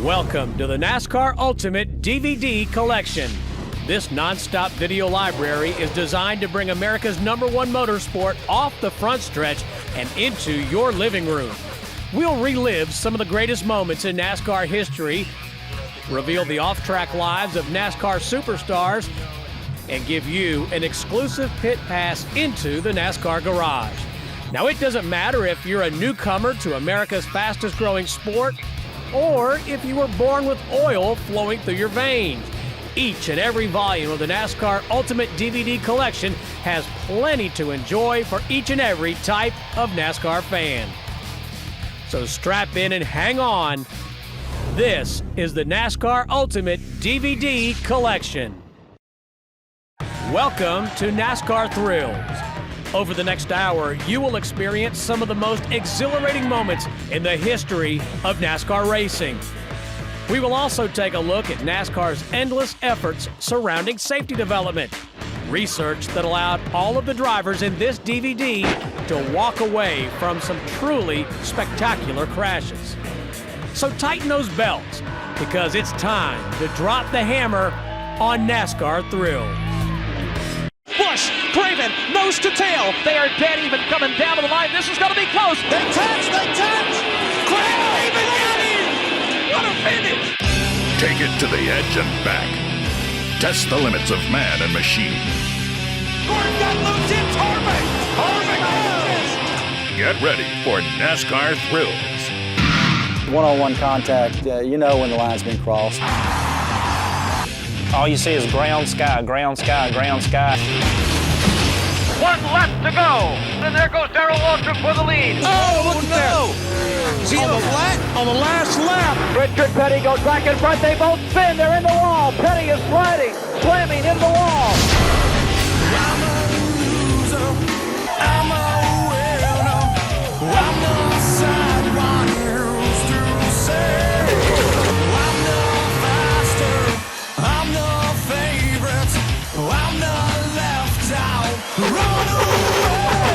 Welcome to the NASCAR Ultimate DVD Collection. This non-stop video library is designed to bring America's #1 motorsport off the front stretch and into your living room. We'll relive some of the greatest moments in NASCAR history, reveal the off-track lives of NASCAR superstars, and give you an exclusive pit pass into the NASCAR garage. Now, it doesn't matter if you're a newcomer to America's fastest-growing sport or if you were born with oil flowing through your veins. Each and every volume of the NASCAR Ultimate DVD Collection has plenty to enjoy for each and every type of NASCAR fan. So strap in and hang on. This is the NASCAR Ultimate DVD Collection. Welcome to NASCAR Thrills. Over the next hour, you will experience some of the most exhilarating moments in the history of NASCAR racing. We will also take a look at NASCAR's endless efforts surrounding safety development, research that allowed all of the drivers in this DVD to walk away from some truly spectacular crashes. So tighten those belts, because it's time to drop the hammer on NASCAR Thrills. Busch, Craven, nose to tail. They are dead even coming down to the line. This is going to be close. They touch. Craven got in. What a finish. Take it to the edge and back. Test the limits of man and machine. Gordon got looped in. Harvick. Get ready for NASCAR Thrills. One-on-one contact, you know when the line's been crossed. All you see is ground, sky, ground, sky, ground, sky. One left to go. And there goes Darrell Waltrip for the lead. Oh, look at that. Is he on the flat? On the last lap. Richard Petty goes back in front. They both spin. They're in the wall. Petty is sliding, slamming into the wall. I'm a loser. I'm a winner. I'm the sideline who's to say. I'm the faster. I'm the favorite. I'm the left out. Run away.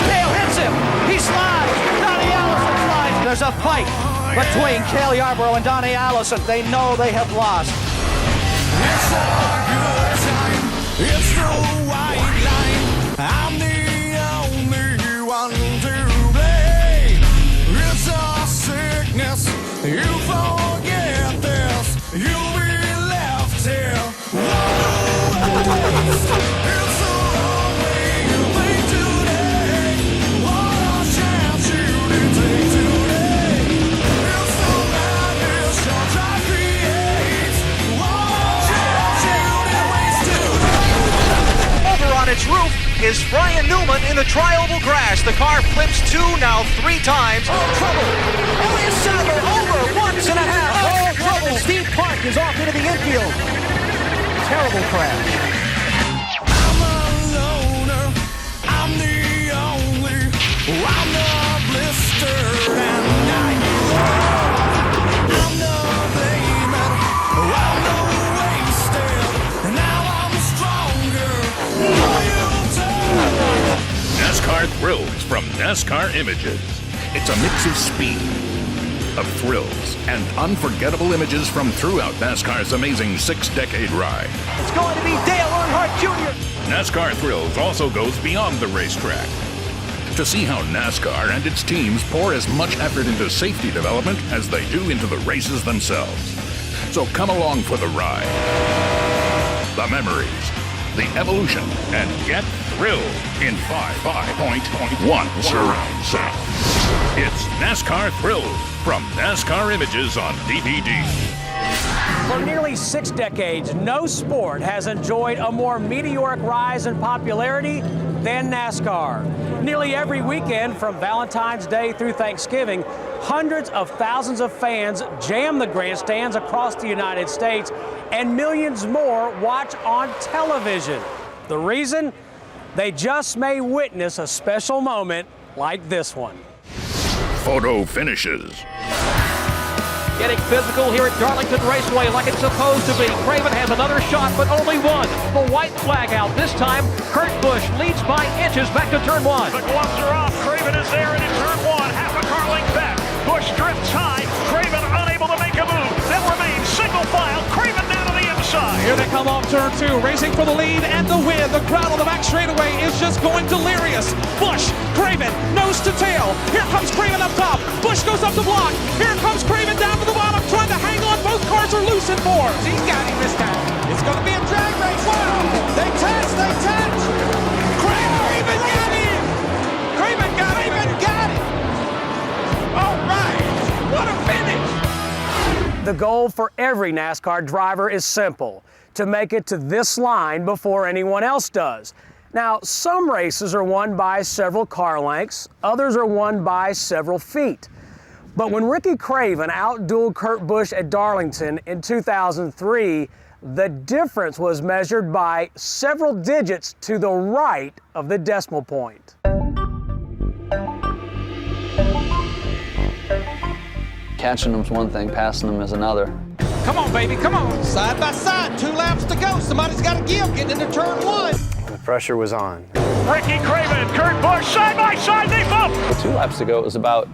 Cale hits him. He slides. Donnie Allison slides. There's a fight between Cale Yarborough and Donnie Allison. They know they have lost. It's a good time. It's the white line. I'm the only one to blame. It's a sickness. You forget this. You'll be left here. It's the wrong way you think today. What a chance you did take today. It's the madness your drive creates. What a chance you did waste today. Over on its roof is Brian Newman in the tri-oval grass. The car flips 2, now 3 times. Oh, trouble. Elliott Sadler over once and a half. Oh, trouble. Steve Clark is off into the infield. Terrible crash. I'm a loner. I'm the only. I'm the blister and I'm the layman. I'm the wasted. Now I'm stronger. NASCAR Thrills from NASCAR Images. It's a mix of speed, of thrills, and unforgettable images from throughout NASCAR's amazing 6-decade ride. It's going to be Dale Earnhardt Jr. NASCAR Thrills also goes beyond the racetrack to see how NASCAR and its teams pour as much effort into safety development as they do into the races themselves. So come along for the ride, the memories, the evolution, and get thrilled in 5.1 surround sound. It's NASCAR Thrills from NASCAR Images on DVD. For nearly 6 decades, no sport has enjoyed a more meteoric rise in popularity than NASCAR. Nearly every weekend, from Valentine's Day through Thanksgiving, hundreds of thousands of fans jam the grandstands across the United States, and millions more watch on television. The reason? They just may witness a special moment like this one. Photo finishes. Getting physical here at Darlington Raceway like it's supposed to be. Craven has another shot, but only one. The white flag out. This time, Kurt Busch leads by inches back to turn 1. The gloves are off. Craven is there, and in turn 1, half a car length back. Busch drifts high. Craven unable to make a move. Here they come off turn 2, racing for the lead and the win. The crowd on the back straightaway is just going delirious. Busch, Craven, nose to tail. Here comes Craven up top. Busch goes up the block. Here comes Craven down to the bottom, trying to hang on. Both cars are loose in fours. He's got him this time. It's going to be a drag race. Wow! They touch. Craven got him. Craven got it. All right. What a finish. The goal for every NASCAR driver is simple: to make it to this line before anyone else does. Now, some races are won by several car lengths, others are won by several feet. But when Ricky Craven outdueled Kurt Busch at Darlington in 2003, the difference was measured by several digits to the right of the decimal point. Catching them's one thing, passing them is another. Come on, baby, come on. Side by side, 2 laps to go. Somebody's got to give, getting into turn 1. The pressure was on. Ricky Craven, Kurt Busch, side by side, they bump! 2 laps ago, it was about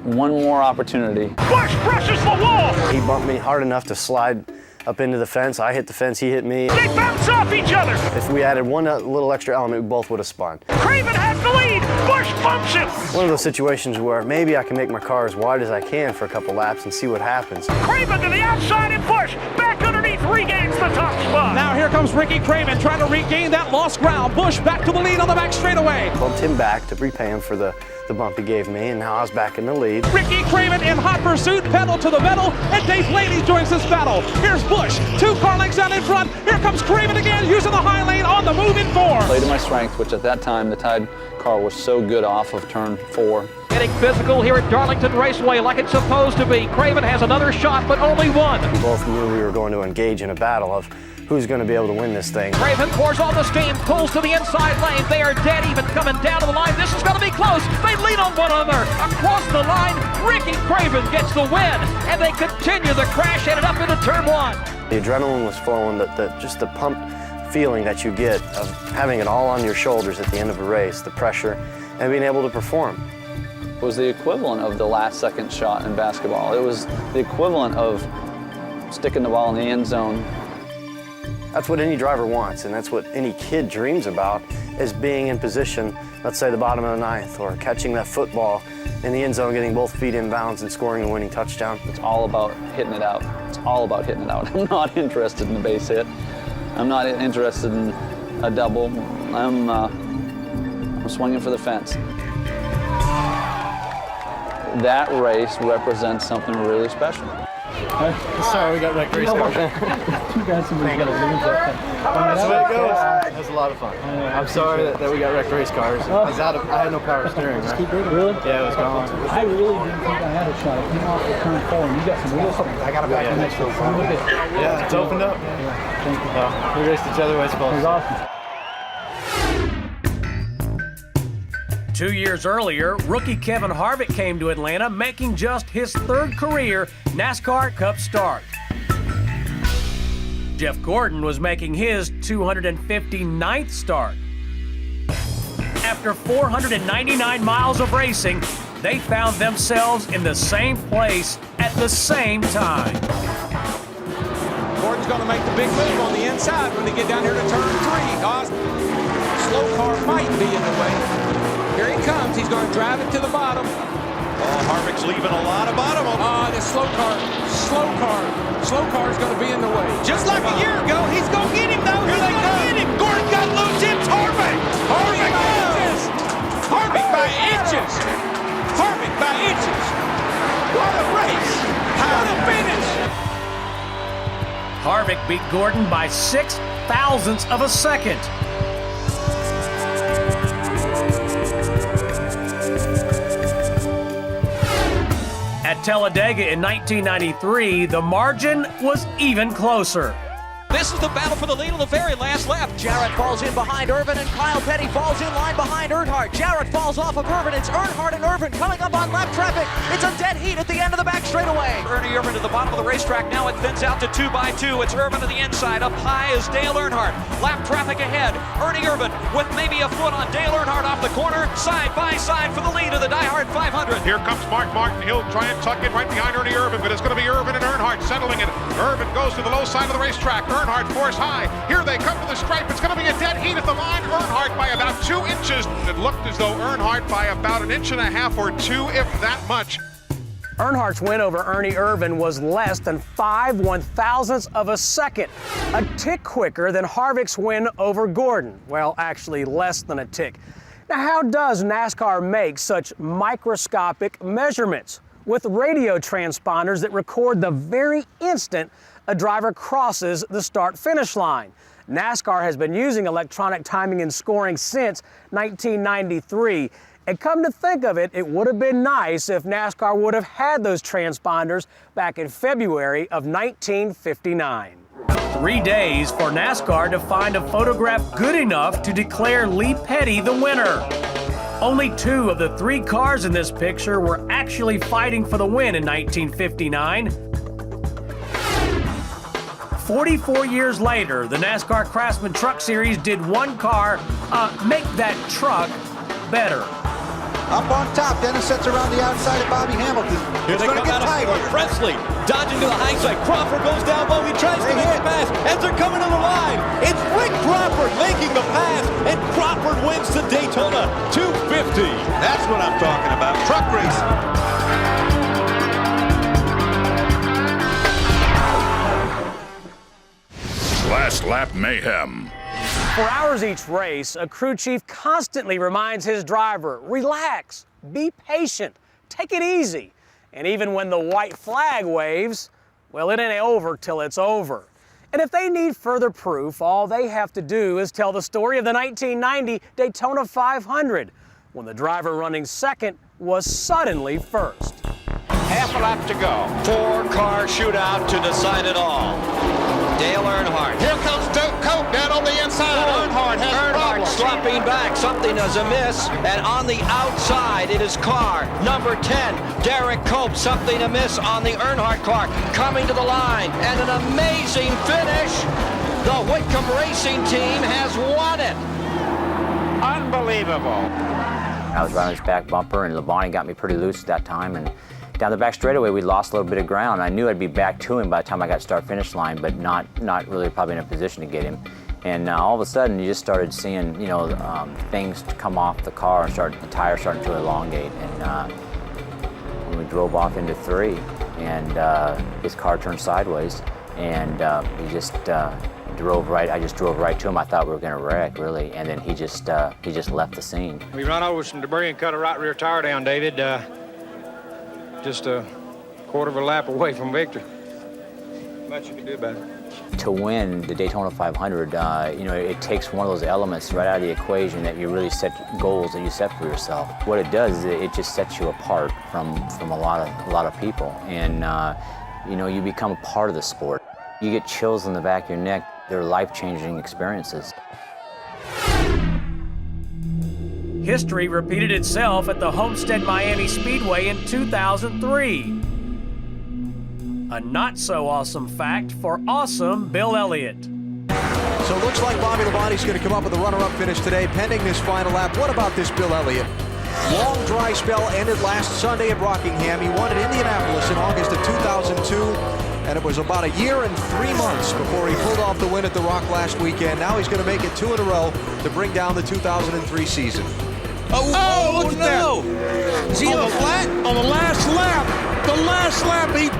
one more opportunity. Busch brushes the wall! He bumped me hard enough to slide up into the fence. I hit the fence, he hit me. They bounce off each other! If we added one little extra element, we both would have spun. Craven has the lead! Busch bumps him! One of those situations where maybe I can make my car as wide as I can for a couple laps and see what happens. Craven to the outside and Busch back underneath, regains the top spot. Now here comes Ricky Craven trying to regain that lost ground. Busch back to the lead on the back straightaway. Bumped him back to repay him for the bump he gave me, and now I was back in the lead. Ricky Craven in hot pursuit, pedal to the metal, and Dave Blaney joins this battle. Here's Busch, 2 car lengths down in front. Here comes Craven again, using the high lane on the move in 4. Play to my strength, which at that time the Tide car was so good off of turn 4. Getting physical here at Darlington Raceway like it's supposed to be. Craven has another shot, but only one. We both knew we were going to engage in a battle of who's going to be able to win this thing. Craven pours all the steam, pulls to the inside lane. They are dead even coming down to the line. This is going to be close. They lead on one another. Across the line, Ricky Craven gets the win, and they continue the crash headed up into turn 1. The adrenaline was flowing, just the pumped feeling that you get of having it all on your shoulders at the end of a race, the pressure, and being able to perform. It was the equivalent of the last second shot in basketball. It was the equivalent of sticking the ball in the end zone. That's what any driver wants, and that's what any kid dreams about, is being in position, let's say the bottom of the 9th, or catching that football in the end zone, getting both feet in bounds and scoring a winning touchdown. It's all about hitting it out. It's all about hitting it out. I'm not interested in a base hit. I'm not interested in a double. I'm swinging for the fence. That race represents something really special. Sorry, we got wrecked race cars. You guys got to lose that thing. That's the way it goes. That was a lot of fun. I'm sorry that we got wrecked race cars. I had no power steering. Right? Really? Yeah, it was gone. I really didn't think I had a shot. It came off the turn 4, and you got some real things. I got a back next to it. Yeah, it's opened up. Yeah, thank you. We raced each other way supposed to. It was awesome. 2 years earlier, rookie Kevin Harvick came to Atlanta, making just his 3rd career NASCAR Cup start. Jeff Gordon was making his 259th start. After 499 miles of racing, they found themselves in the same place at the same time. Gordon's going to make the big move on the inside when they get down here to turn 3. Slow car might be in the way. Here he comes. He's going to drive it to the bottom. Oh, Harvick's leaving a lot of bottom on The slow car's going to be in the way. Just like a year ago, he's going to get him, though. Here they come. Get him. Gordon got loose. It's Harvick. Harvick by inches. Harvick by inches. What a race. What a finish. Harvick beat Gordon by 0.06 of a second. At Talladega in 1993, the margin was even closer. This is the battle for the lead on the very last lap. Jarrett falls in behind Irvin, and Kyle Petty falls in line behind Earnhardt. Jarrett falls off of Irvin. It's Earnhardt and Irvin coming up on lap traffic. It's a dead heat at the end of the back straightaway. Ernie Irvin to the bottom of the racetrack. Now it thins out to 2 by 2. It's Irvin to the inside. Up high is Dale Earnhardt. Lap traffic ahead. Ernie Irvin with maybe a foot on Dale Earnhardt off the corner. Side by side for the lead of the diehard 500. Here comes Mark Martin. He'll try and tuck in right behind Ernie Irvin, but it's going to be Irvin and Earnhardt settling it. Irvin goes to the low side of the racetrack. Earnhardt force high. Here they come to the stripe. It's going to be a dead heat at the line. Earnhardt by about 2 inches. It looked as though Earnhardt by about 1.5 inches or 2, if that much. Earnhardt's win over Ernie Irvin was less than 5/1000ths of a second, a tick quicker than Harvick's win over Gordon. Well, actually less than a tick. Now, how does NASCAR make such microscopic measurements? With radio transponders that record the very instant a driver crosses the start-finish line. NASCAR has been using electronic timing and scoring since 1993. And come to think of it, it would have been nice if NASCAR would have had those transponders back in February of 1959. 3 days for NASCAR to find a photograph good enough to declare Lee Petty the winner. Only 2 of the 3 cars in this picture were actually fighting for the win in 1959. 44 years later, the NASCAR Craftsman Truck Series did one car make that truck better. Up on top, Dennis sets around the outside of Bobby Hamilton. Here they come out of Presley, dodging to the high side. Crawford goes down low. He tries to make the pass as they're coming to the line. It's Rick Crawford making the pass, and Crawford wins the Daytona 250. That's what I'm talking about. Truck racing. Last lap mayhem. For hours each race, a crew chief constantly reminds his driver, relax, be patient, take it easy. And even when the white flag waves, well, it ain't over till it's over. And if they need further proof, all they have to do is tell the story of the 1990 Daytona 500, when the driver running second was suddenly first. Half a lap to go. 4-car shootout to decide it all. Dale Earnhardt. Here comes Doak Cope down on the inside. Earnhardt has problems. Slopping back. Something is amiss. And on the outside, it is car number 10, Derek Cope. Something amiss on the Earnhardt car. Coming to the line. And an amazing finish. The Whitcomb Racing Team has won it. Unbelievable. I was riding his back bumper, and Labonte got me pretty loose at that time. And down the back straightaway, we lost a little bit of ground. I knew I'd be back to him by the time I got start-finish line, but not really probably in a position to get him. And all of a sudden, you just started seeing, things come off the car and the tires starting to elongate. And when we drove off into 3, and his car turned sideways, and he just drove right. I just drove right to him. I thought we were going to wreck, really, and then he just left the scene. We run over some debris and cut a right rear tire down, David. Just a quarter of a lap away from victory. Much you can do about it. To win the Daytona 500, it takes one of those elements right out of the equation that you really set goals that you set for yourself. What it does is it just sets you apart from a lot of people, and you become a part of the sport. You get chills in the back of your neck. They're life-changing experiences. History repeated itself at the Homestead Miami Speedway in 2003. A not-so-awesome fact for awesome Bill Elliott. So it looks like Bobby Labonte's going to come up with a runner-up finish today, pending this final lap. What about this Bill Elliott? Long dry spell ended last Sunday at Rockingham. He won at Indianapolis in August of 2002, and it was about 1 year and 3 months before he pulled off the win at the Rock last weekend. Now he's going to make it 2 in a row to bring down the 2003 season. Oh, look at that. Is he on a flat? On the last lap. The last lap, he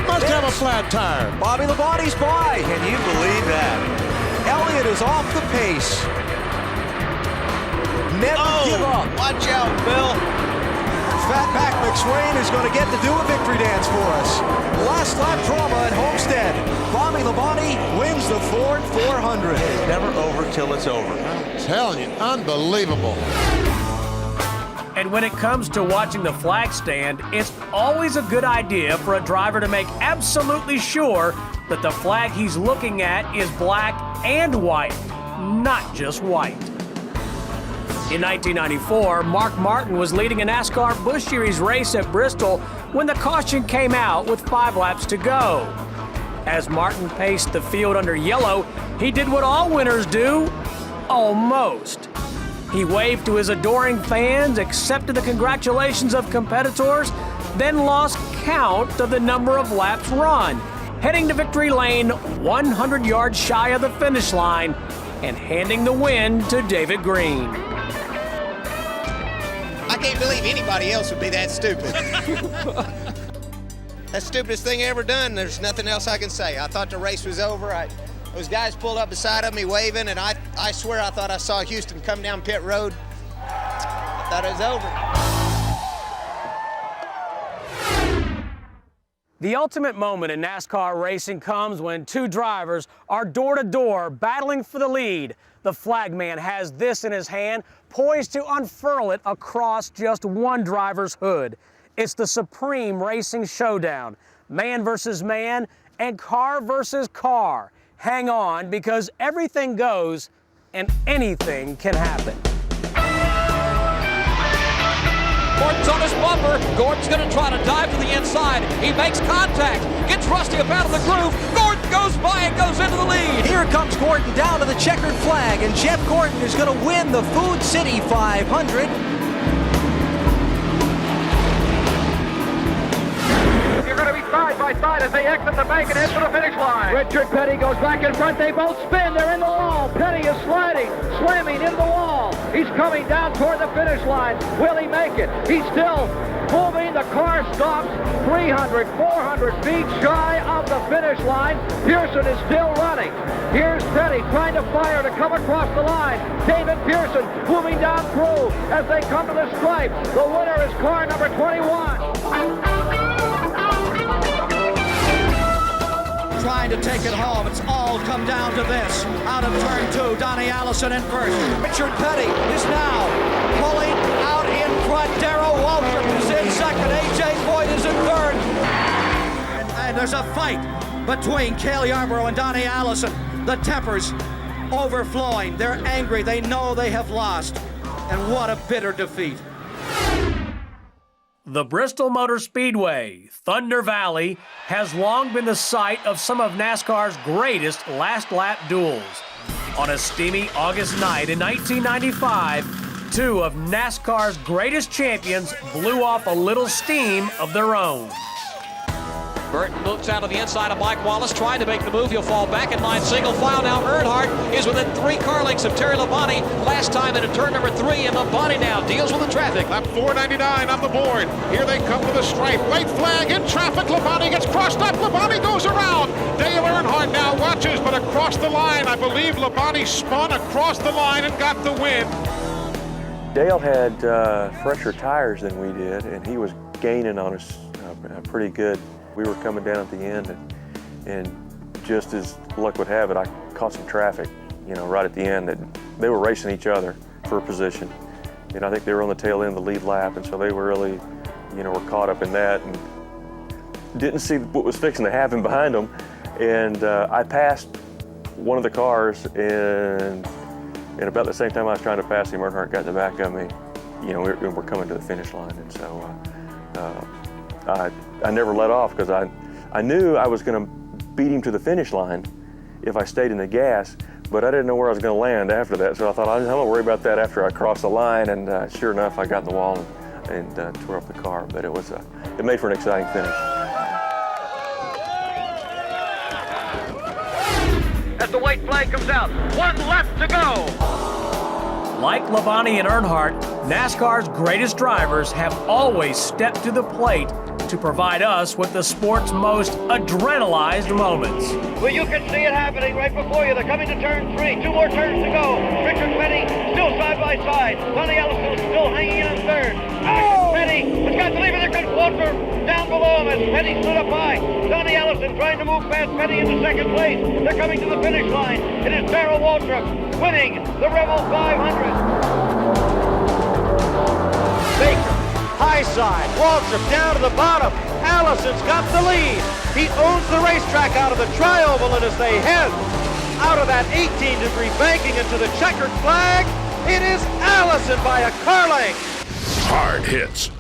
must have a flat tire. Bobby Labonte's by. Can you believe that? Elliott is off the pace. Never give up. Watch out, Bill. Fatback McSwain is going to get to do a victory dance for us. Last lap drama at Homestead. Bobby Labonte wins the Ford 400. It's never over till it's over. I'm telling you, unbelievable. And when it comes to watching the flag stand, it's always a good idea for a driver to make absolutely sure that the flag he's looking at is black and white, not just white. In 1994, Mark Martin was leading a NASCAR Busch Series race at Bristol when the caution came out with 5 laps to go. As Martin paced the field under yellow, he did what all winners do, almost. He waved to his adoring fans, accepted the congratulations of competitors, then lost count of the number of laps run, heading to victory lane 100 yards shy of the finish line and handing the win to David Green. I can't believe anybody else would be that stupid. That's the stupidest thing I ever done. There's nothing else I can say. I thought the race was over. Those guys pulled up beside of me waving, and I swear I thought I saw Houston come down pit road. I thought it was over. The ultimate moment in NASCAR racing comes when 2 drivers are door-to-door battling for the lead. The flagman has this in his hand, poised to unfurl it across just one driver's hood. It's the supreme racing showdown, man versus man and car versus car. Hang on, because everything goes and anything can happen. Gordon's on his bumper. Gordon's going to try to dive to the inside. He makes contact, gets Rusty up out of the groove. Gordon goes by and goes into the lead. Here comes Gordon down to the checkered flag, and Jeff Gordon is going to win the Food City 500. You're going to be side by side as they exit the bank and head for the finish line. Richard Petty goes back in front. They both spin. They're in the wall. Petty is sliding, slamming into the wall. He's coming down toward the finish line. Will he make it? He's still moving. The car stops 300, 400 feet shy of the finish line. Pearson is still running. Here's Petty trying to fire to come across the line. David Pearson moving down through as they come to the stripe. The winner is car number 21. Trying to take it home. It's all come down to this. Out of turn 2, Donnie Allison in first. Richard Petty is now pulling out in front. Darrell Waltrip is in second. A.J. Boyd is in third. And there's a fight between Cale Yarborough and Donnie Allison. The tempers overflowing. They're angry. They know they have lost. And what a bitter defeat. The Bristol Motor Speedway, Thunder Valley, has long been the site of some of NASCAR's greatest last-lap duels. On a steamy August night in 1995, 2 of NASCAR's greatest champions blew off a little steam of their own. Burton moves out of the inside of Mike Wallace, trying to make the move. He'll fall back in line, single file. Now Earnhardt is within 3 car lengths of Terry Labonte. Last time into turn number 3, and Labonte now deals with the traffic. Lap 499 on the board. Here they come to the stripe. White flag in traffic. Labonte gets crossed up. Labonte goes around. Dale Earnhardt now watches, but across the line, I believe Labonte spun across the line and got the win. Dale had fresher tires than we did, and he was gaining on us pretty good. We were coming down at the end, and just as luck would have it, I caught some traffic, right at the end. That they were racing each other for a position. And I think they were on the tail end of the lead lap, and so they were really, were caught up in that and didn't see what was fixing to happen behind them. And I passed one of the cars, and about the same time I was trying to pass him, Earnhardt got in the back of me. We're coming to the finish line, and so I never let off because I knew I was going to beat him to the finish line if I stayed in the gas, but I didn't know where I was going to land after that. So I thought, I'm going to worry about that after I cross the line, and sure enough, I got in the wall and tore up the car. But it made for an exciting finish. As the white flag comes out, 1 left to go. Like Labonte and Earnhardt, NASCAR's greatest drivers have always stepped to the plate to provide us with the sport's most adrenalized moments. Well, you can see it happening right before you. They're coming to turn 3. 2 more turns to go. Richard Petty still side by side. Donnie Allison still hanging in third. Oh! Petty has got to leave it. There comes Walter down below him as Petty stood up high. Donnie Allison trying to move past Petty into second place. They're coming to the finish line. It is Darrell Waltrip winning the Rebel 500. Baker, high side, Waltrip down to the bottom. Allison's got the lead. He owns the racetrack out of the tri-oval, and as they head out of that 18-degree banking into the checkered flag, it is Allison by a car length. Hard hits.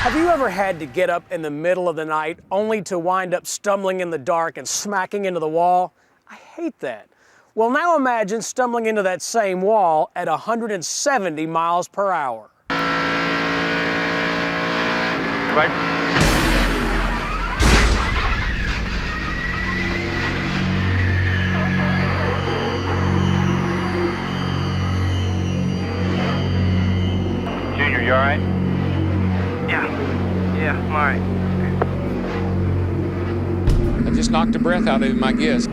Have you ever had to get up in the middle of the night only to wind up stumbling in the dark and smacking into the wall? I hate that. Well, now imagine stumbling into that same wall at 170 miles per hour. Right. Junior, you all right? Yeah, I'm all right. I just knocked the breath out of him, I guess.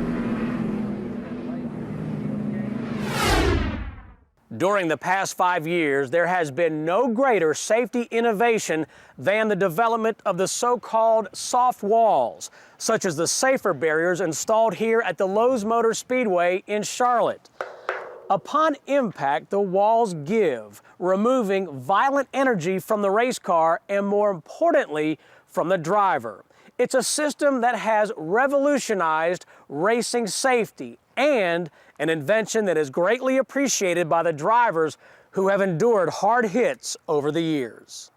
During the past 5 years, there has been no greater safety innovation than the development of the so-called soft walls, such as the safer barriers installed here at the Lowe's Motor Speedway in Charlotte. Upon impact, the walls give, removing violent energy from the race car and, more importantly, from the driver. It's a system that has revolutionized racing safety and an invention that is greatly appreciated by the drivers who have endured hard hits over the years.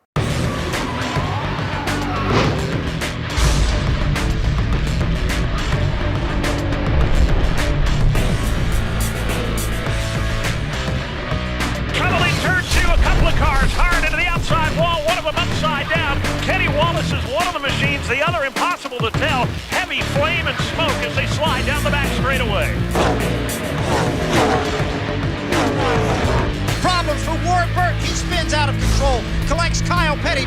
Cars hard into the outside wall, one of them upside down. Kenny Wallace is one of the machines, the other impossible to tell. Heavy flame and smoke as they slide down the back straightaway. Problems for Ward Burke. He spins out of control, collects Kyle Petty.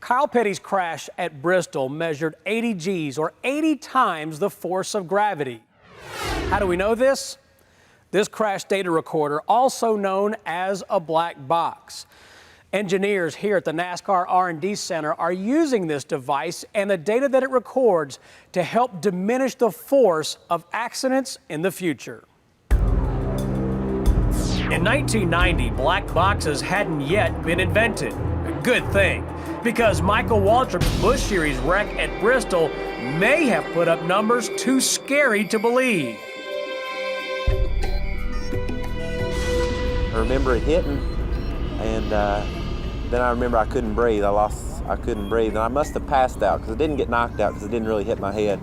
Kyle Petty's crash at Bristol measured 80 Gs, or 80 times the force of gravity. How do we know this? This crash data recorder, also known as a black box. Engineers here at the NASCAR R&D Center are using this device and the data that it records to help diminish the force of accidents in the future. In 1990, black boxes hadn't yet been invented. A good thing, because Michael Waltrip's Busch Series wreck at Bristol may have put up numbers too scary to believe. I remember it hitting, and then I remember I couldn't breathe. I couldn't breathe, and I must have passed out because I didn't get knocked out because it didn't really hit my head.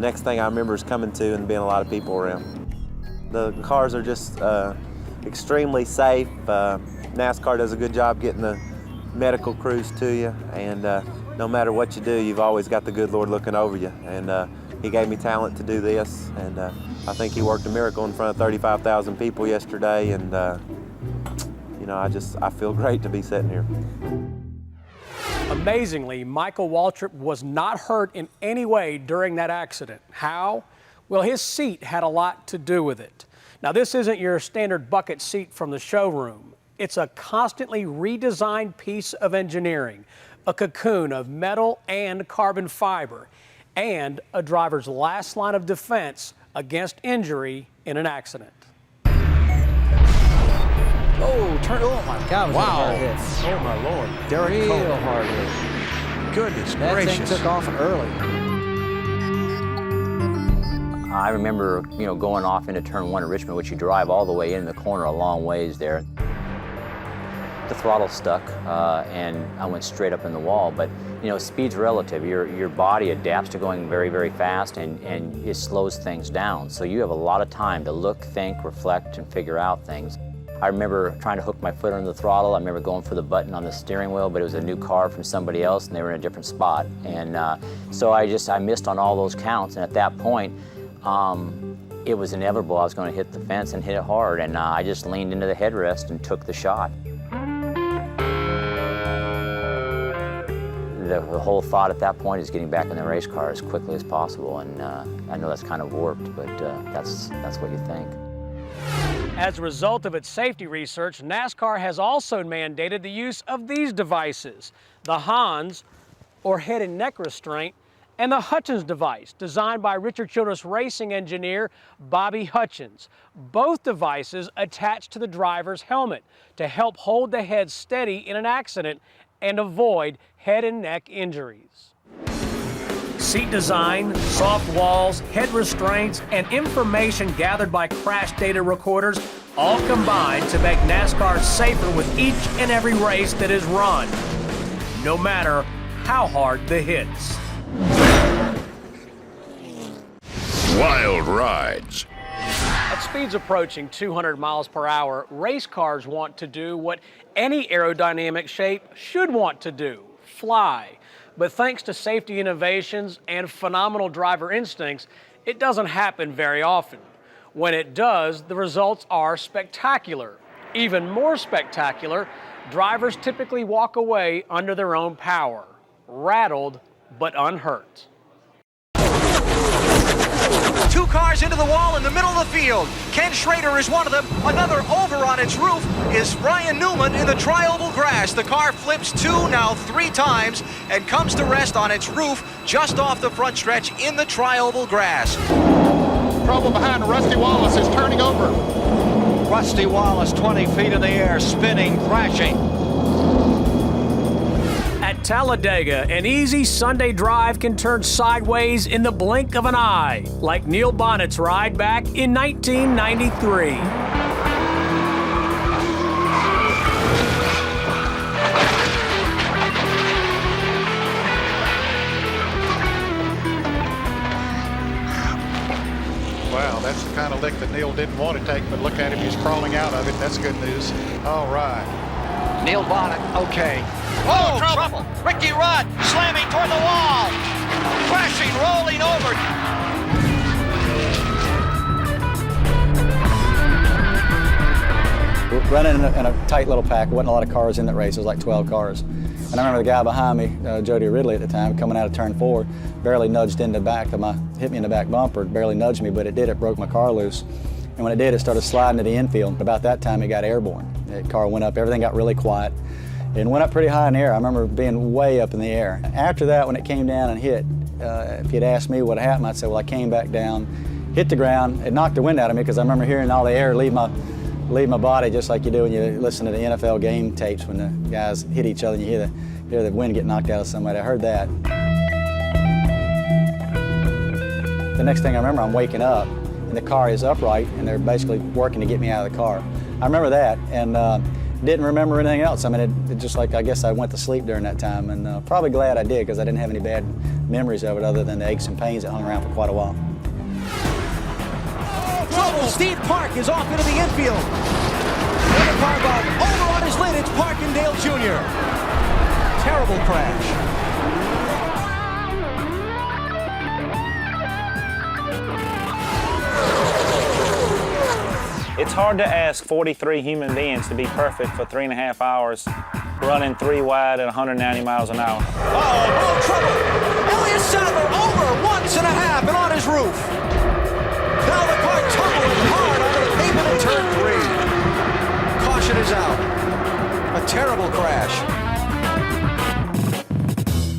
Next thing I remember is coming to and being a lot of people around. The cars are just extremely safe. NASCAR does a good job getting the medical crews to you, and no matter what you do, you've always got the good Lord looking over you. And He gave me talent to do this, and I think He worked a miracle in front of 35,000 people yesterday, and you know, I feel great to be sitting here. Amazingly, Michael Waltrip was not hurt in any way during that accident. How? Well, his seat had a lot to do with it. Now, this isn't your standard bucket seat from the showroom. It's a constantly redesigned piece of engineering, a cocoon of metal and carbon fiber, and a driver's last line of defense against injury in an accident. Oh my God, was that a hard hit. Oh my Lord. Derek Cole. Hard hit. Goodness that gracious. Thing took off early. I remember, you know, going off into turn 1 at Richmond, which you drive all the way in the corner a long ways there. The throttle stuck, and I went straight up in the wall. But you know, speed's relative. Your body adapts to going very, very fast, and it slows things down. So you have a lot of time to look, think, reflect, and figure out things. I remember trying to hook my foot under the throttle. I remember going for the button on the steering wheel, but it was a new car from somebody else, and they were in a different spot. And so I missed on all those counts. And at that point, it was inevitable. I was going to hit the fence and hit it hard, and I just leaned into the headrest and took the shot. The whole thought at that point is getting back in the race car as quickly as possible, and I know that's kind of warped, but that's what you think. As a result of its safety research, NASCAR has also mandated the use of these devices, the Hans, or head and neck restraint, and the Hutchins device, designed by Richard Childress racing engineer Bobby Hutchins. Both devices attach to the driver's helmet to help hold the head steady in an accident and avoid head and neck injuries. seat design, soft walls, head restraints, and information gathered by crash data recorders all combine to make NASCAR safer with each and every race that is run, no matter how hard the hits. Wild rides. At speeds approaching 200 miles per hour, race cars want to do what any aerodynamic shape should want to do, fly. But thanks to safety innovations and phenomenal driver instincts, it doesn't happen very often. When it does, the results are spectacular. Even more spectacular, drivers typically walk away under their own power, rattled but unhurt. Two cars into the wall in the middle of the field. Ken Schrader is one of them. Another over on its roof is Ryan Newman in the tri-oval grass. The car flips now three times and comes to rest on its roof just off the front stretch in the tri-oval grass. Trouble behind Rusty Wallace is turning over. Rusty Wallace 20 feet in the air, spinning, crashing. At Talladega, an easy Sunday drive can turn sideways in the blink of an eye, like Neil Bonnet's ride back in 1993. Wow, that's the kind of lick that Neil didn't want to take, but look at him, he's crawling out of it. That's good news. All right. Neil Bonnet, okay. Oh, trouble! Ricky Rudd slamming toward the wall. Crashing, rolling over. We're running in a tight little pack. There wasn't a lot of cars in that race. It was like 12 cars. And I remember the guy behind me, Jody Ridley at the time, coming out of turn 4, barely nudged in the back of hit me in the back bumper. Barely nudged me, but it broke my car loose. And when it did, it started sliding to the infield. About that time, it got airborne. The car went up, everything got really quiet. It went up pretty high in the air. I remember being way up in the air. After that, when it came down and hit, if you'd asked me what happened, I'd say, well, I came back down, hit the ground. It knocked the wind out of me because I remember hearing all the air leave my body, just like you do when you listen to the NFL game tapes when the guys hit each other and you hear the wind get knocked out of somebody. I heard that. The next thing I remember, I'm waking up and the car is upright and they're basically working to get me out of the car. I remember that and didn't remember anything else. I mean, it just like, I guess I went to sleep during that time and probably glad I did because I didn't have any bad memories of it other than the aches and pains that hung around for quite a while. Trouble! Steve Park is off into the infield. The car bomb over on his lid. It's Parkindale Jr. Terrible crash. It's hard to ask 43 human beings to be perfect for 3.5 hours, running 3 wide at 190 miles an hour. Oh, trouble! Elias Sadler over 1.5 and on his roof. Now the car tumbling hard onto the pavement in turn 3. Caution is out. A terrible crash.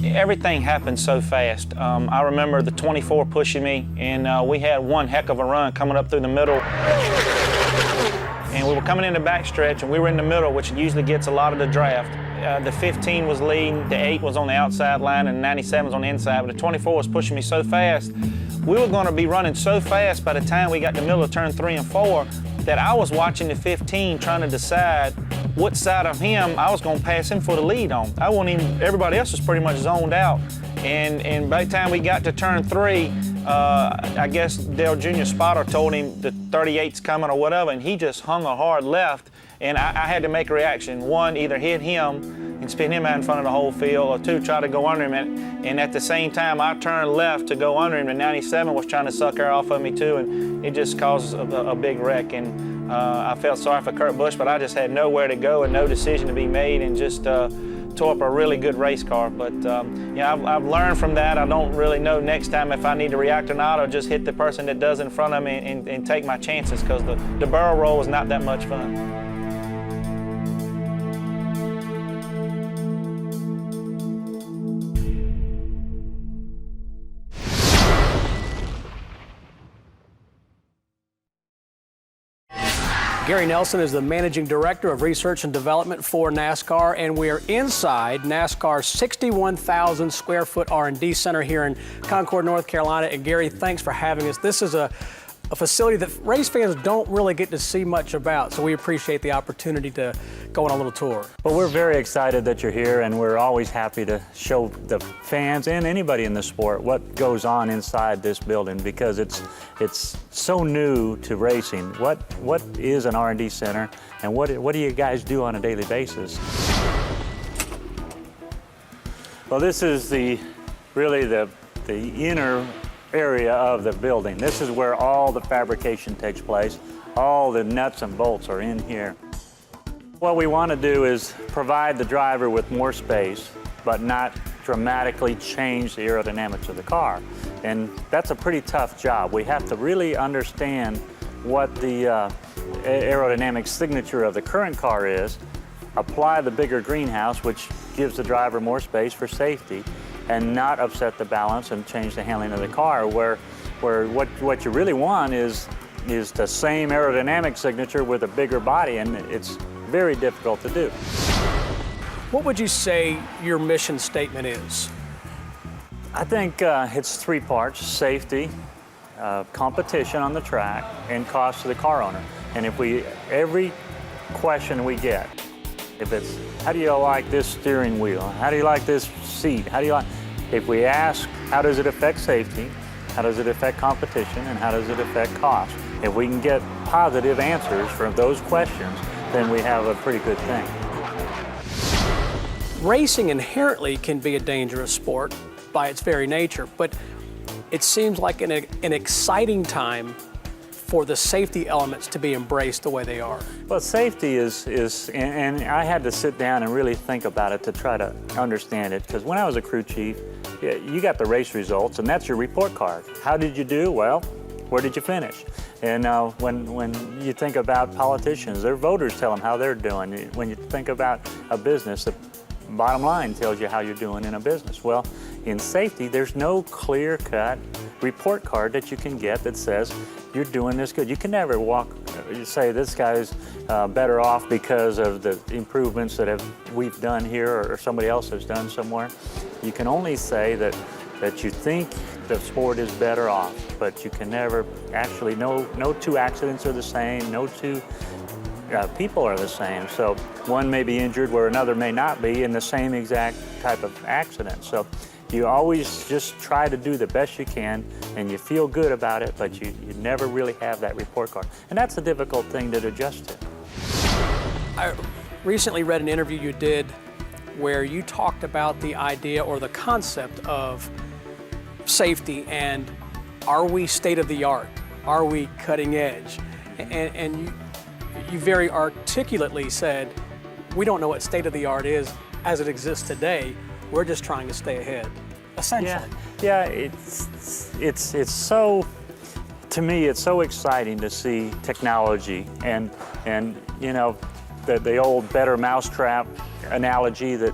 Everything happened so fast. I remember the 24 pushing me, and we had one heck of a run coming up through the middle. And we were coming in the backstretch, and we were in the middle, which usually gets a lot of the draft. The 15 was leading, the 8 was on the outside line, and the 97 was on the inside, but the 24 was pushing me so fast. We were going to be running so fast by the time we got to the middle of turn 3 and 4 that I was watching the 15 trying to decide what side of him I was going to pass him for the lead on. I wasn't even, everybody else was pretty much zoned out. And by the time we got to turn 3, I guess Dale Jr. spotter told him the 38's coming or whatever, and he just hung a hard left, and I had to make a reaction. One, either hit him and spin him out in front of the whole field, or 2, try to go under him. And at the same time, I turned left to go under him, and 97 was trying to suck air off of me too, and it just caused a big wreck. And I felt sorry for Kurt Busch, but I just had nowhere to go and no decision to be made, and just tore up a really good race car. But yeah, I've learned from that. I don't really know next time if I need to react or not, or just hit the person that does in front of me and take my chances, because the barrel roll is not that much fun. Gary Nelson is the Managing Director of Research and Development for NASCAR, and we're inside NASCAR's 61,000 square foot R&D center here in Concord, North Carolina. And Gary, thanks for having us. This is a facility that race fans don't really get to see much about, so we appreciate the opportunity to go on a little tour. Well, we're very excited that you're here, and we're always happy to show the fans and anybody in the sport what goes on inside this building, because it's so new to racing. What is an R&D center, and what do you guys do on a daily basis? Well, this is really the inner area of the building. This is where all the fabrication takes place. All the nuts and bolts are in here. What we want to do is provide the driver with more space, but not dramatically change the aerodynamics of the car. And that's a pretty tough job. We have to really understand what the aerodynamic signature of the current car is, apply the bigger greenhouse, which gives the driver more space for safety, and not upset the balance and change the handling of the car, where what you really want is the same aerodynamic signature with a bigger body, and it's very difficult to do. What would you say your mission statement is? I think it's three parts: safety, competition on the track, and cost to the car owner. And every question we get, if it's, how do you like this steering wheel? How do you like this seat? If we ask, how does it affect safety? How does it affect competition? And how does it affect cost? If we can get positive answers from those questions, then we have a pretty good thing. Racing inherently can be a dangerous sport by its very nature, but it seems like an exciting time for the safety elements to be embraced the way they are. Well, safety is, and I had to sit down and really think about it to try to understand it, because when I was a crew chief, you got the race results, and that's your report card. How did you do? Well, where did you finish? And when you think about politicians, their voters tell them how they're doing. When you think about a business, the bottom line tells you how you're doing in a business. Well, in safety, there's no clear-cut report card that you can get that says you're doing this good. You can never say this guy's better off because of the improvements that we've done here or somebody else has done somewhere. You can only say that you think the sport is better off, but you can never actually, no two accidents are the same, no two people are the same. So one may be injured where another may not be in the same exact type of accident. So you always just try to do the best you can, and you feel good about it, but you never really have that report card. And that's a difficult thing to adjust to. I recently read an interview you did where you talked about the idea or the concept of safety and are we state of the art? Are we cutting edge? And you very articulately said, we don't know what state of the art is as it exists today. We're just trying to stay ahead, essentially. Yeah, it's so, to me, it's so exciting to see technology and you know, the old better mousetrap analogy that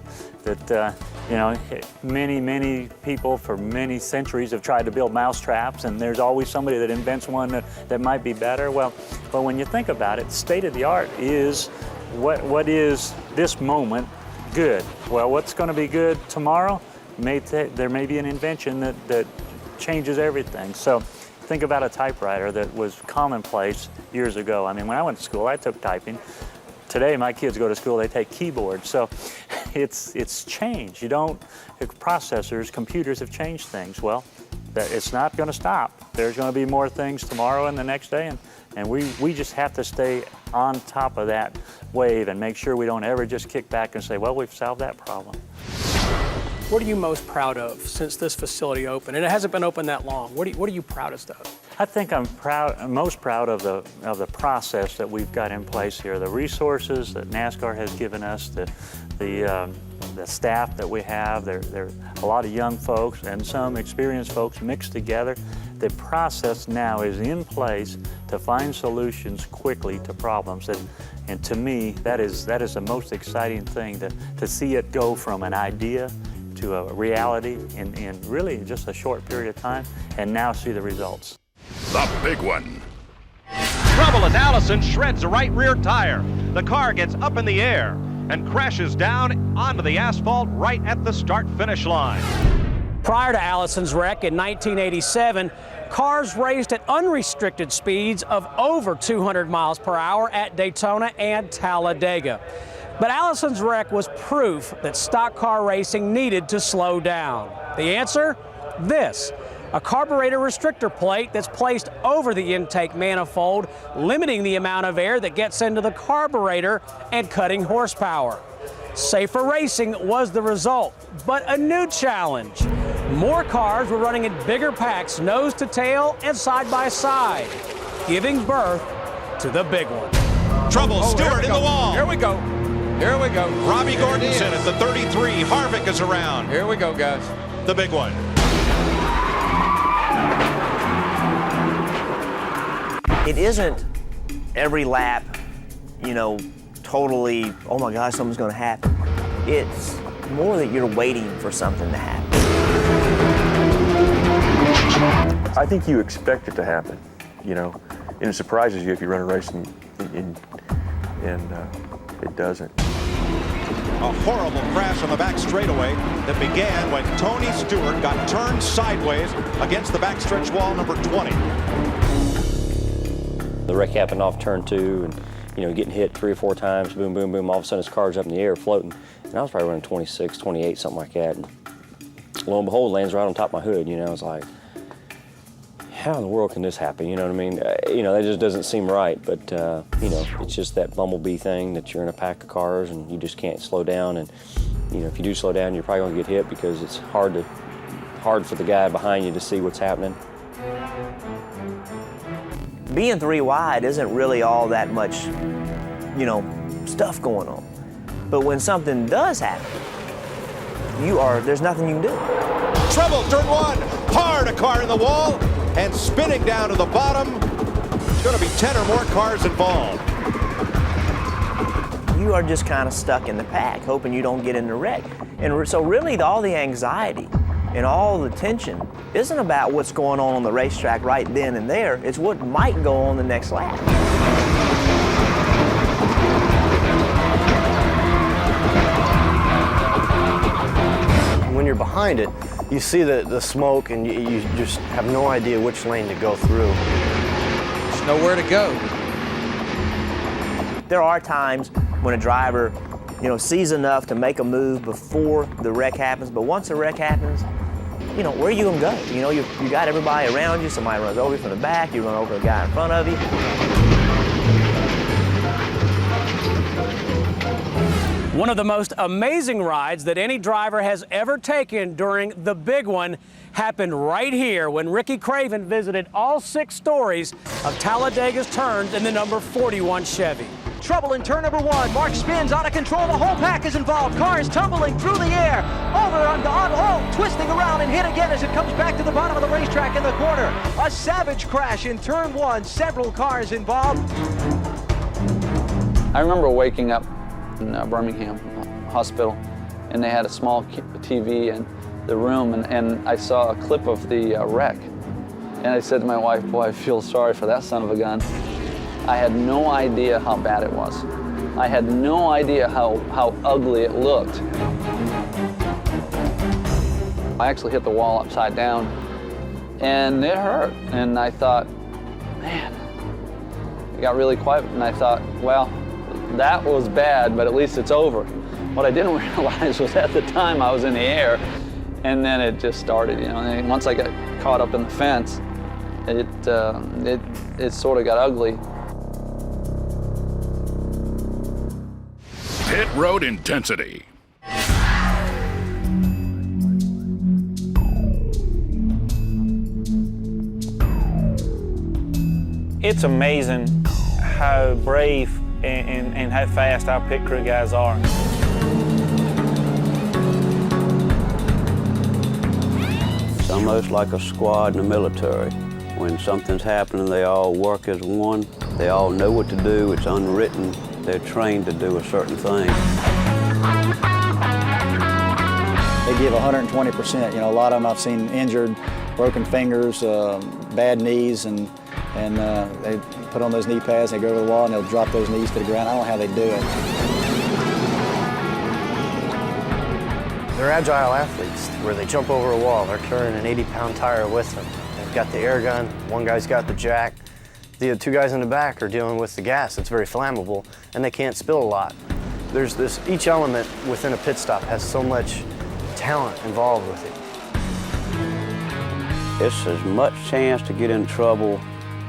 you know, many people for many centuries have tried to build mousetraps, and there's always somebody that invents one that might be better. Well, but when you think about it, state of the art is what is this moment good. Well, what's going to be good tomorrow? There may be an invention that changes everything. So think about a typewriter that was commonplace years ago. I mean, when I went to school, I took typing. Today, my kids go to school, they take keyboards. So it's changed. Processors, computers have changed things. Well, it's not going to stop. There's going to be more things tomorrow and the next day, and we just have to stay on top of that wave and make sure we don't ever just kick back and say, well, we've solved that problem. What are you most proud of since this facility opened? And it hasn't been open that long. What are you proudest of? I think I'm most proud of the process that we've got in place here, the resources that NASCAR has given us, the staff that we have. There are a lot of young folks and some experienced folks mixed together. The process now is in place to find solutions quickly to problems. And to me, that is the most exciting thing, to see it go from an idea to a reality in really just a short period of time, and now see the results. The big one. Trouble trouble as Allison shreds the right rear tire. The car gets up in the air and crashes down onto the asphalt right at the start-finish line. Prior to Allison's wreck in 1987, cars raced at unrestricted speeds of over 200 miles per hour at Daytona and Talladega. But Allison's wreck was proof that stock car racing needed to slow down. The answer? This. A carburetor restrictor plate that's placed over the intake manifold, limiting the amount of air that gets into the carburetor and cutting horsepower. Safer racing was the result, but a new challenge. More cars were running in bigger packs, nose to tail and side by side, giving birth to the big one. Trouble, Stewart in the wall. Here we go. Here we go. Robbie Gordonson at the 33. Harvick is around. Here we go, guys. The big one. It isn't every lap, you know, totally, oh my gosh, something's going to happen. It's more that you're waiting for something to happen. I think you expect it to happen, you know, and it surprises you if you run a race and it doesn't. A horrible crash on the back straightaway that began when Tony Stewart got turned sideways against the backstretch wall number 20. The wreck happened off turn 2 and, you know, getting hit 3 or 4 times, boom, boom, boom. All of a sudden his car's up in the air floating. And I was probably running 26, 28, something like that. And lo and behold, lands right on top of my hood, you know. I was like, how in the world can this happen? You know what I mean? You know, that just doesn't seem right. But, you know, it's just that bumblebee thing that you're in a pack of cars and you just can't slow down. And, you know, if you do slow down, you're probably going to get hit because it's hard for the guy behind you to see what's happening. Being 3 wide isn't really all that much, you know, stuff going on. But when something does happen, there's nothing you can do. Trouble, turn 1, hard a car in the wall, and spinning down to the bottom. There's going to be 10 or more cars involved. You are just kind of stuck in the pack, hoping you don't get in the wreck. And so really all the anxiety and all the tension isn't about what's going on the racetrack right then and there. It's what might go on the next lap. When you're behind it, you see the smoke and you just have no idea which lane to go through. There's nowhere to go. There are times when a driver, you know, sees enough to make a move before the wreck happens, but once the wreck happens, you know, where are you gonna go? You know, you got everybody around you, somebody runs over you from the back, you run over a guy in front of you. One of the most amazing rides that any driver has ever taken during the big one happened right here when Ricky Craven visited all 6 stories of Talladega's turns in the number 41 Chevy. Trouble in turn number 1. Mark spins out of control. The whole pack is involved. Cars tumbling through the air. Over on twisting around and hit again as it comes back to the bottom of the racetrack in the corner. A savage crash in turn 1. Several cars involved. I remember waking up in Birmingham Hospital, and they had a small TV in the room, and I saw a clip of the wreck. And I said to my wife, boy, I feel sorry for that son of a gun. I had no idea how bad it was. I had no idea how ugly it looked. I actually hit the wall upside down, and it hurt. And I thought, man, it got really quiet, and I thought, well, that was bad, but at least it's over. What I didn't realize was at the time I was in the air, and then it just started, you know. And once I got caught up in the fence, it sort of got ugly. Pit road intensity. It's amazing how brave and how fast our pit crew guys are. It's almost like a squad in the military. When something's happening, they all work as one. They all know what to do. It's unwritten. They're trained to do a certain thing. They give 120%. You know, a lot of them I've seen injured, broken fingers, bad knees, and they put on those knee pads, and they go over the wall, and they'll drop those knees to the ground. I don't know how they do it. They're agile athletes where they jump over a wall. They're carrying an 80-pound tire with them. They've got the air gun. One guy's got the jack. The two guys in the back are dealing with the gas. It's very flammable, and they can't spill a lot. There's this, each element within a pit stop has so much talent involved with it. It's as much chance to get in trouble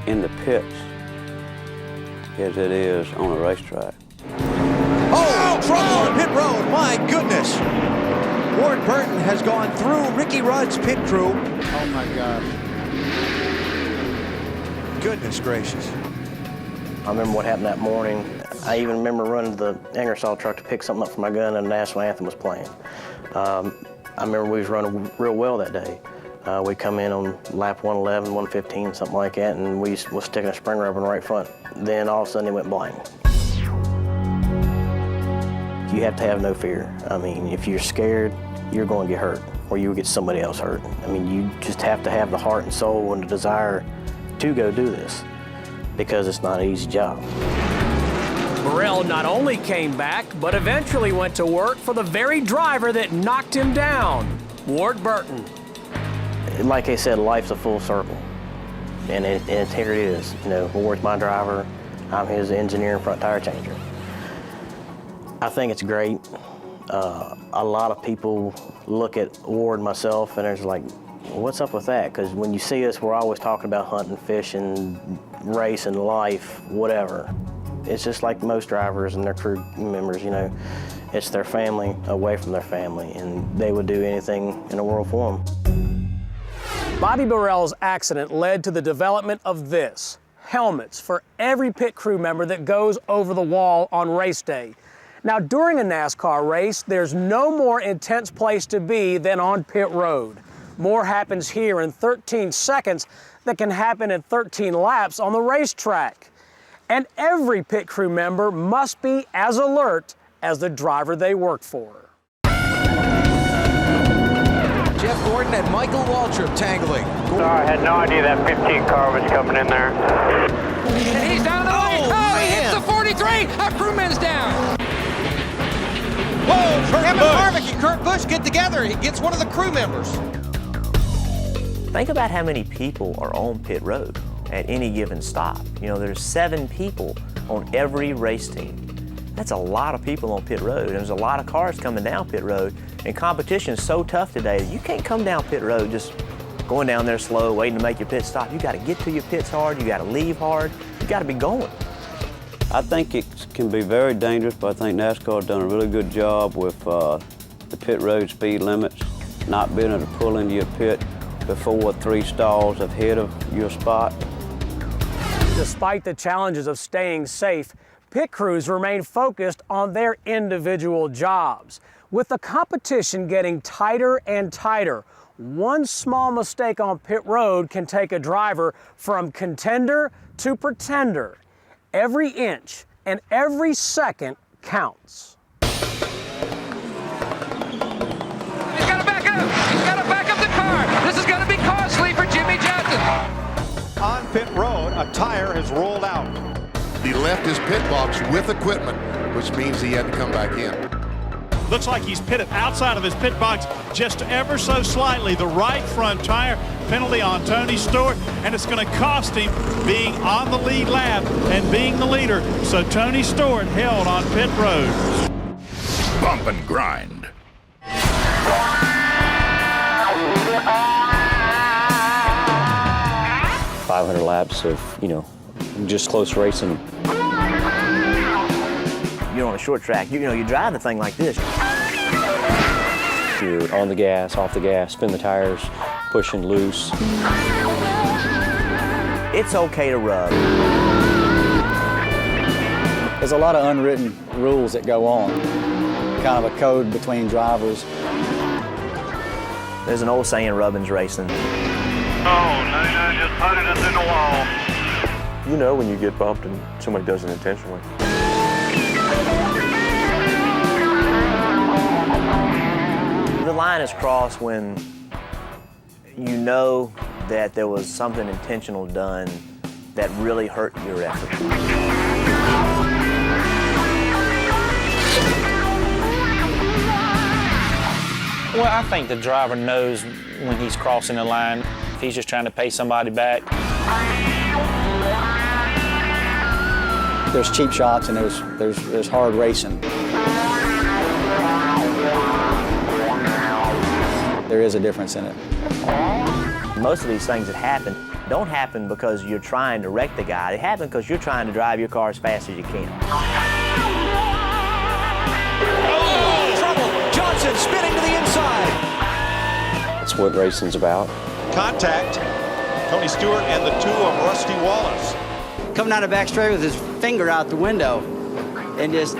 in the pits as it is on a racetrack. Oh, trouble on pit road, my goodness. Ward Burton has gone through Ricky Rudd's pit crew. Oh my gosh. Goodness gracious. I remember what happened that morning. I even remember running to the Ingersoll truck to pick something up for my gun, and the national anthem was playing. I remember we was running real well that day. We come in on lap 111, 115, something like that, and we was sticking a spring rubber in the right front. Then all of a sudden it went blank. You have to have no fear. I mean, if you're scared, you're going to get hurt, or you will get somebody else hurt. I mean, you just have to have the heart and soul and the desire to go do this, because it's not an easy job. Burrell not only came back, but eventually went to work for the very driver that knocked him down, Ward Burton. Like I said, life's a full circle, and here it is. You know, Ward's my driver. I'm his engineer and front tire changer. I think it's great. A lot of people look at Ward and myself, and they're like, what's up with that? Because when you see us, we're always talking about hunting, fishing, racing, life, whatever. It's just like most drivers and their crew members, you know. It's their family away from their family, and they would do anything in the world for them. Bobby Burrell's accident led to the development of this: helmets for every pit crew member that goes over the wall on race day. Now, during a NASCAR race, there's no more intense place to be than on pit road. More happens here in 13 seconds than can happen in 13 laps on the racetrack. And every pit crew member must be as alert as the driver they work for. Jeff Gordon and Michael Waltrip tangling. Sorry, I had no idea that 15 car was coming in there. And he's down the lane. Oh, he hits the 43. A crewman's down. Whoa, Kevin Harvick and Kurt Busch get together. He gets one of the crew members. Think about how many people are on pit road at any given stop. You know, there's 7 people on every race team. That's a lot of people on pit road. And there's a lot of cars coming down pit road. And competition is so tough today that you can't come down pit road just going down there slow, waiting to make your pit stop. You got to get to your pits hard. You got to leave hard. You got to be going. I think it can be very dangerous, but I think NASCAR has done a really good job with the pit road speed limits, not being able to pull into your pit before 3 stalls ahead of your spot. Despite the challenges of staying safe, pit crews remain focused on their individual jobs. With the competition getting tighter and tighter, one small mistake on pit road can take a driver from contender to pretender. Every inch and every second counts. He's got to back up. He's got to back up the car. This is going to be costly for Jimmy Johnson. On pit road, a tire has rolled out. He left his pit box with equipment, which means he had to come back in. Looks like he's pitted outside of his pit box just ever so slightly. The right front tire, penalty on Tony Stewart, and it's going to cost him being on the lead lap and being the leader. So Tony Stewart held on pit road. Bump and grind. 500 laps of, you know, just close racing. You're on a short track, you know, you drive the thing like this. You're on the gas, off the gas, spin the tires, pushing loose. It's okay to rub. There's a lot of unwritten rules that go on, kind of a code between drivers. There's an old saying, rubbing's racing. Oh, no, just putting us in the wall. You know when you get bumped and somebody does it intentionally. The line is crossed when you know that there was something intentional done that really hurt your effort. Well, I think the driver knows when he's crossing the line. If he's just trying to pay somebody back. There's cheap shots and there's hard racing. There is a difference in it. Most of these things that happen don't happen because you're trying to wreck the guy. They happen because you're trying to drive your car as fast as you can. Oh, trouble! Johnson spinning to the inside. That's what racing's about. Contact. Tony Stewart and the two of Rusty Wallace. Coming down the back straight with his finger out the window and just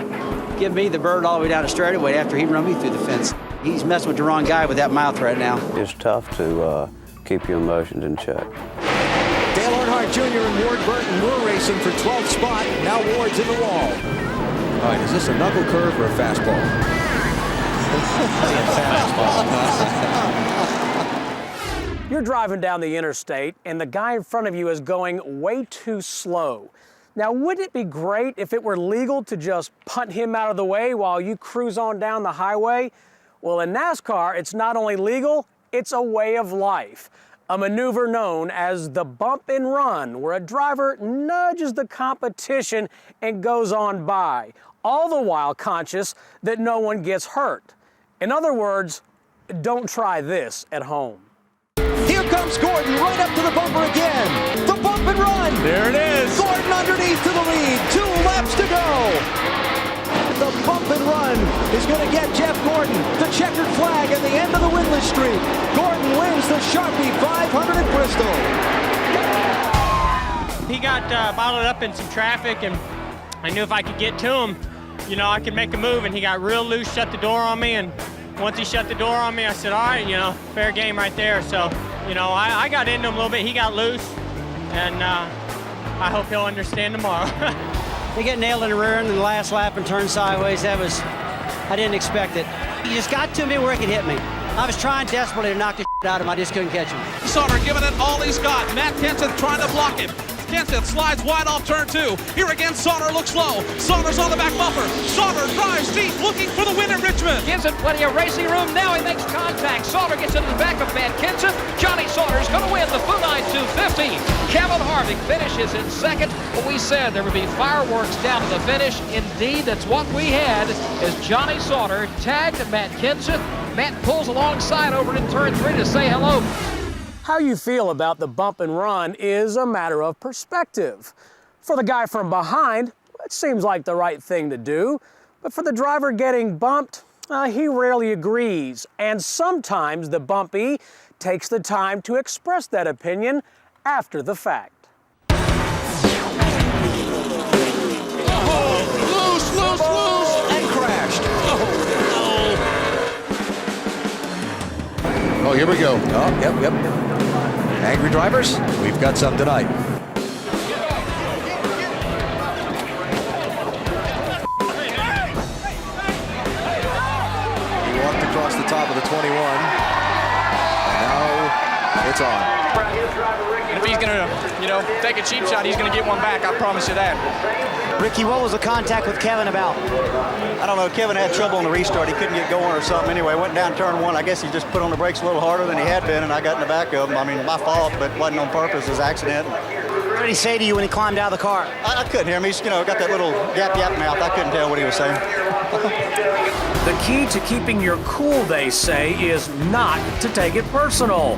give me the bird all the way down the straightaway after he run me through the fence. He's messing with the wrong guy with that mouth right now. It's tough to keep your emotions in check. Dale Earnhardt Jr. and Ward Burton were racing for 12th spot. Now Ward's in the wall. All right, is this a knuckle curve or a fastball? You're driving down the interstate and the guy in front of you is going way too slow. Now, wouldn't it be great if it were legal to just punt him out of the way while you cruise on down the highway? Well, in NASCAR, it's not only legal, it's a way of life. A maneuver known as the bump and run, where a driver nudges the competition and goes on by, all the while conscious that no one gets hurt. In other words, don't try this at home. Here comes Gordon right up to the bumper again. The bump and run. There it is. Gordon underneath to the lead. 2 laps to go. The bump and run is going to get Jeff Gordon the checkered flag at the end of the winless streak. Gordon wins the Sharpie 500 at Bristol. He got bottled up in some traffic, and I knew if I could get to him, you know, I could make a move, and he got real loose, shut the door on me, and once he shut the door on me, I said, all right, you know, fair game right there. So, you know, I got into him a little bit. He got loose, and I hope he'll understand tomorrow. He got nailed in the rear end in the last lap and turned sideways. I didn't expect it. He just got to me where he could hit me. I was trying desperately to knock the out of him. I just couldn't catch him. Sauter giving it all he's got. Matt Kenseth trying to block him. Kenseth slides wide off turn 2. Here again, Sauter looks low. Sauter's on the back bumper. Sauter drives deep, looking for the win at Richmond. Kenseth, plenty of racing room. Now he makes contact. Sauter gets into the back of Matt Kenseth. Johnny Sauter's going to win the Funai 250. Kevin Harvick finishes in second. But we said there would be fireworks down to the finish. Indeed, that's what we had as Johnny Sauter tagged Matt Kenseth. Matt pulls alongside over in turn 3 to say hello. How you feel about the bump and run is a matter of perspective. For the guy from behind, it seems like the right thing to do. But for the driver getting bumped, he rarely agrees. And sometimes the bumpy takes the time to express that opinion after the fact. Loose, and crashed. Oh, here we go. Oh, yep. Angry drivers, we've got some tonight. He walked across the top of the 21. And now it's on. And if he's going to, take a cheap shot, he's going to get one back. I promise you that. Ricky, what was the contact with Kevin about? I don't know. Kevin had trouble on the restart. He couldn't get going or something. Anyway, went down turn 1. I guess he just put on the brakes a little harder than he had been, and I got in the back of him. I mean, my fault, but it wasn't on purpose. It was an accident. What did he say to you when he climbed out of the car? I couldn't hear him. He's, got that little yap mouth. I couldn't tell what he was saying. The key to keeping your cool, they say, is not to take it personal,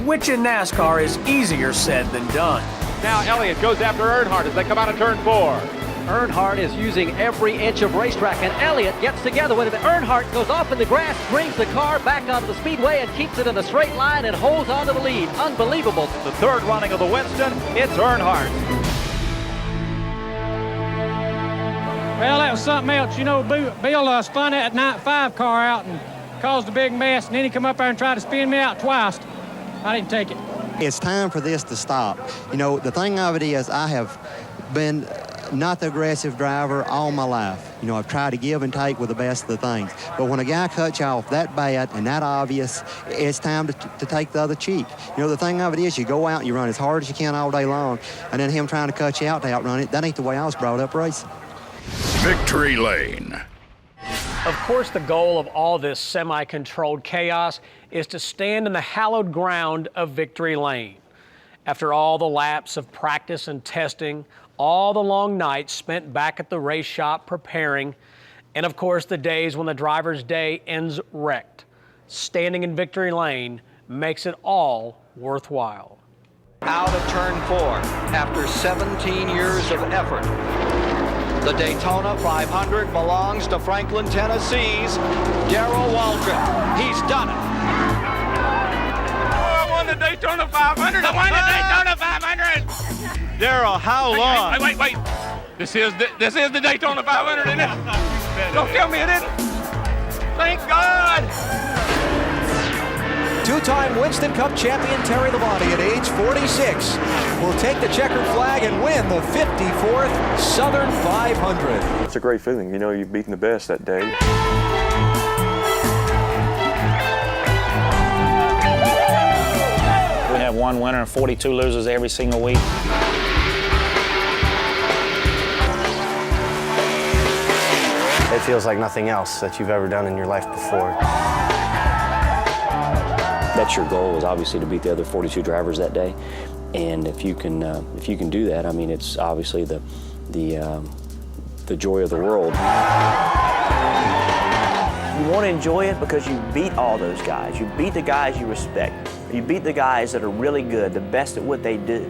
which in NASCAR is easier said than done. Now Elliott goes after Earnhardt as they come out of turn 4. Earnhardt is using every inch of racetrack, and Elliott gets together with him. Earnhardt goes off in the grass, brings the car back onto the speedway, and keeps it in a straight line and holds on to the lead. Unbelievable. The third running of the Winston, it's Earnhardt. Well, that was something else. Bill spun that 95 car out and caused a big mess, and then he come up there and tried to spin me out twice. I didn't take it. It's time for this to stop. The thing of it is I have been not the aggressive driver all my life. You know, I've tried to give and take with the best of the things. But when a guy cuts you off that bad and that obvious, it's time to take the other cheek. You know, the thing of it is you go out and you run as hard as you can all day long, and then him trying to cut you out to outrun it, that ain't the way I was brought up racing. Victory Lane. Of course, the goal of all this semi-controlled chaos is to stand in the hallowed ground of Victory Lane. After all the laps of practice and testing, all the long nights spent back at the race shop preparing, and of course the days when the driver's day ends wrecked, standing in Victory Lane makes it all worthwhile. Out of turn 4 after 17 years of effort. The Daytona 500 belongs to Franklin, Tennessee's Darrell Waltrip. He's done it. I won the Daytona 500. I won the Daytona 500. Darrell, how long? Wait. This is the Daytona 500, isn't it? Don't tell me it isn't. Thank God. Two-time Winston Cup champion Terry Labonte at age 46 will take the checkered flag and win the 54th Southern 500. It's a great feeling. You know, you've beaten the best that day. We have one winner and 42 losers every single week. It feels like nothing else that you've ever done in your life before. That's your goal, is obviously to beat the other 42 drivers that day, and if you can do that, I mean, it's obviously the joy of the world. You want to enjoy it because you beat all those guys. You beat the guys you respect. You beat the guys that are really good, the best at what they do.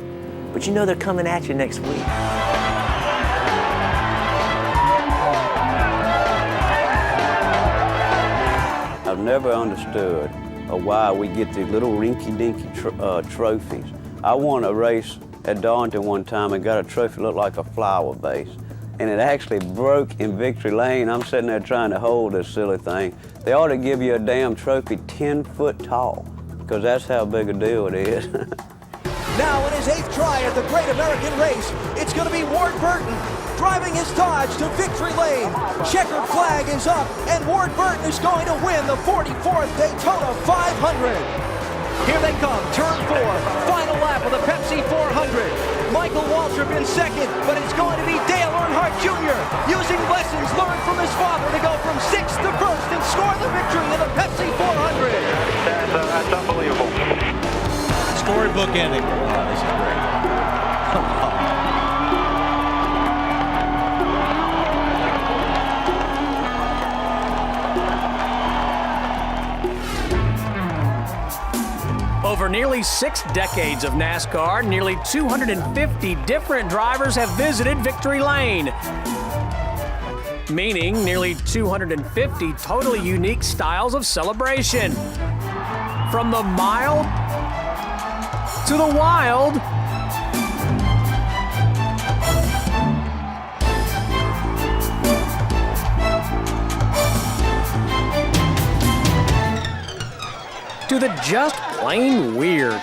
But you know they're coming at you next week. I've never understood why we get these little rinky-dinky trophies. I won a race at Darlington one time and got a trophy that looked like a flower vase. And it actually broke in Victory Lane. I'm sitting there trying to hold this silly thing. They ought to give you a damn trophy 10 foot tall, because that's how big a deal it is. Now in his 8th try at the Great American Race, it's going to be Ward Burton driving his Dodge to Victory Lane. Checkered flag is up, and Ward Burton is going to win the 44th Daytona 500. Here they come, turn 4, final lap of the Pepsi 400. Michael Waltrip in second, but it's going to be Dale Earnhardt Jr. using lessons learned from his father to go from 6th to 1st and score the victory in the Pepsi 400. That's unbelievable. Storybook ending. Oh, this is great. Over nearly 6 decades of NASCAR, nearly 250 different drivers have visited Victory Lane, meaning nearly 250 totally unique styles of celebration. From the mild to the wild, to the just plain weird.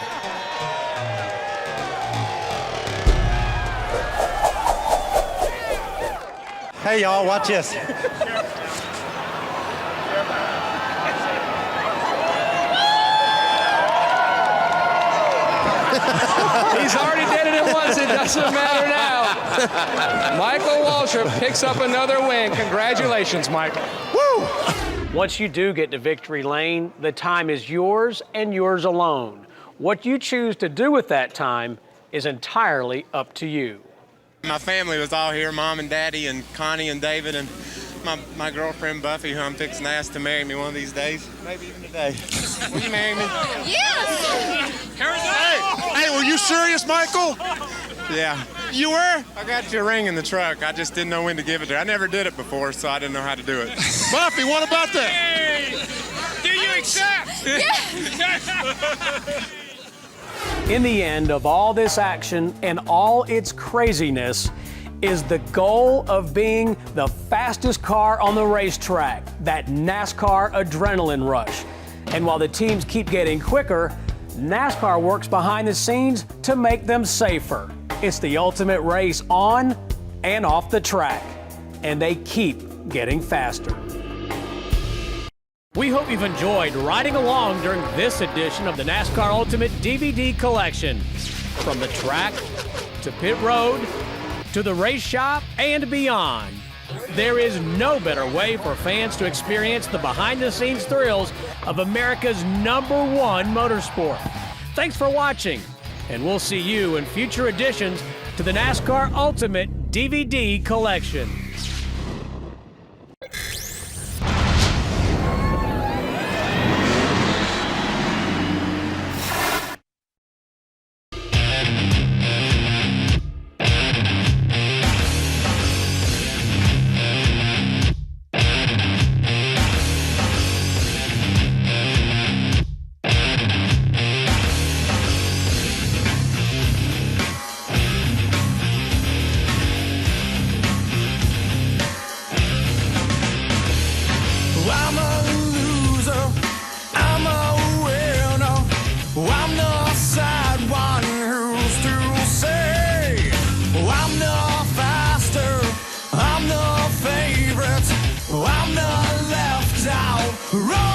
Hey, y'all, watch this. He's already did it once, it doesn't matter now. Michael Waltrip picks up another win. Congratulations, Michael. Woo! Once you do get to Victory Lane, the time is yours and yours alone. What you choose to do with that time is entirely up to you. My family was all here, Mom and Daddy and Connie and David and my girlfriend Buffy, who I'm fixing to ask to marry me one of these days. Maybe even today. Will you marry me? Yes! Hey, were you serious, Michael? Yeah. You were? I got your ring in the truck. I just didn't know when to give it to her. I never did it before, so I didn't know how to do it. Buffy, what about that? Hey! Do you accept? Yes! In the end of all this action and all its craziness is the goal of being the fastest car on the racetrack, that NASCAR adrenaline rush. And while the teams keep getting quicker, NASCAR works behind the scenes to make them safer. It's the ultimate race on and off the track. And they keep getting faster. We hope you've enjoyed riding along during this edition of the NASCAR Ultimate DVD Collection. From the track to pit road to the race shop and beyond, there is no better way for fans to experience the behind-the-scenes thrills of America's #1 motorsport. Thanks for watching, and we'll see you in future editions to the NASCAR Ultimate DVD Collection. I'm the favorite, I'm the left out.